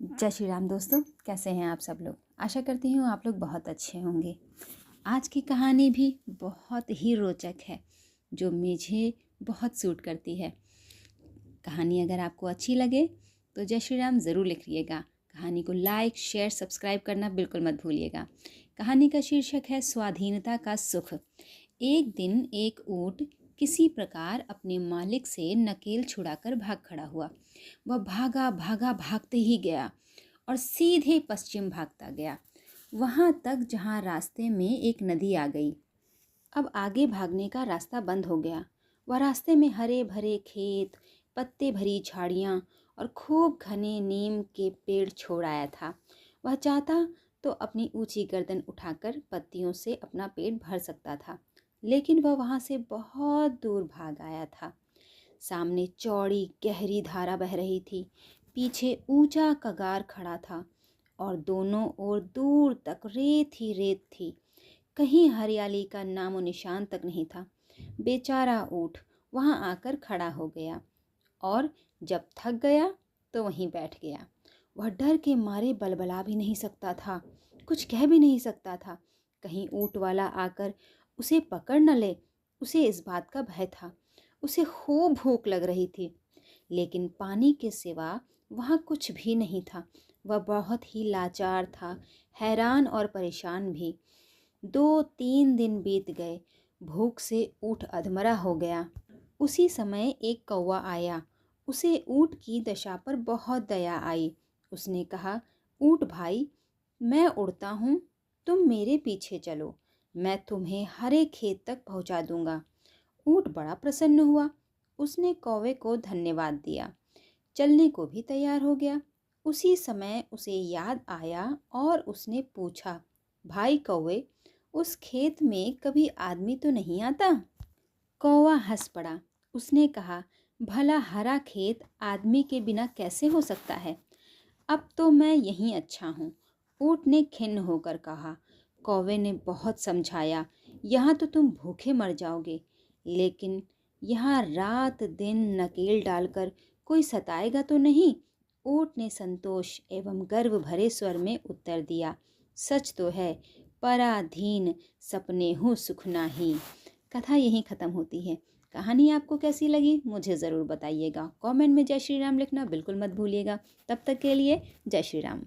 जय श्री राम दोस्तों, कैसे हैं आप सब लोग। आशा करती हूँ आप लोग बहुत अच्छे होंगे। आज की कहानी भी बहुत ही रोचक है जो मुझे बहुत सूट करती है। कहानी अगर आपको अच्छी लगे तो जय श्री राम ज़रूर लिखिएगा। कहानी को लाइक, शेयर, सब्सक्राइब करना बिल्कुल मत भूलिएगा। कहानी का शीर्षक है स्वाधीनता का सुख। एक दिन एक ऊँट किसी प्रकार अपने मालिक से नकेल छुड़ाकर भाग खड़ा हुआ। वह भागा भागा भागते ही गया और सीधे पश्चिम भागता गया, वहाँ तक जहाँ रास्ते में एक नदी आ गई। अब आगे भागने का रास्ता बंद हो गया। वह रास्ते में हरे भरे खेत, पत्ते भरी झाड़ियाँ और खूब घने नीम के पेड़ छोड़ आया था। वह चाहता तो अपनी ऊंची गर्दन उठाकर पत्तियों से अपना पेट भर सकता था, लेकिन वह वहाँ से बहुत दूर भाग आया था। सामने चौड़ी गहरी धारा बह रही थी, पीछे ऊंचा कगार खड़ा था और दोनों ओर दूर तक रेत ही रेत थी। कहीं हरियाली का नामो निशान तक नहीं था। बेचारा ऊँट वहां आकर खड़ा हो गया और जब थक गया तो वहीं बैठ गया। वह डर के मारे बलबला भी नहीं सकता था, कुछ कह भी नहीं सकता था। कहीं ऊँट वाला आकर उसे पकड़ न ले, उसे इस बात का भय था। उसे खूब भूख लग रही थी, लेकिन पानी के सिवा वहाँ कुछ भी नहीं था। वह बहुत ही लाचार था, हैरान और परेशान भी। 2-3 दिन बीत गए। भूख से ऊँट अधमरा हो गया। उसी समय एक कौवा आया। उसे ऊँट की दशा पर बहुत दया आई। उसने कहा, ऊँट भाई, मैं उड़ता हूँ, तुम मेरे पीछे चलो, मैं तुम्हें हरे खेत तक पहुँचा दूंगा। ऊँट बड़ा प्रसन्न हुआ। उसने कौवे को धन्यवाद दिया, चलने को भी तैयार हो गया। उसी समय उसे याद आया और उसने पूछा, भाई कौवे, उस खेत में कभी आदमी तो नहीं आता? कौवा हंस पड़ा। उसने कहा, भला हरा खेत आदमी के बिना कैसे हो सकता है? अब तो मैं यहीं अच्छा हूँ। ऊँट ने खिन्न होकर कहा। कौवे ने बहुत समझाया, यहाँ तो तुम भूखे मर जाओगे, लेकिन यहाँ रात दिन नकेल डालकर कोई सताएगा तो नहीं? ऊँट ने संतोष एवं गर्व भरे स्वर में उत्तर दिया, सच तो है, पराधीन सपने हूँ सुख नाही। कथा यहीं ख़त्म होती है। कहानी आपको कैसी लगी मुझे ज़रूर बताइएगा। कमेंट में जय श्री राम लिखना बिल्कुल मत भूलिएगा। तब तक के लिए जय श्री राम।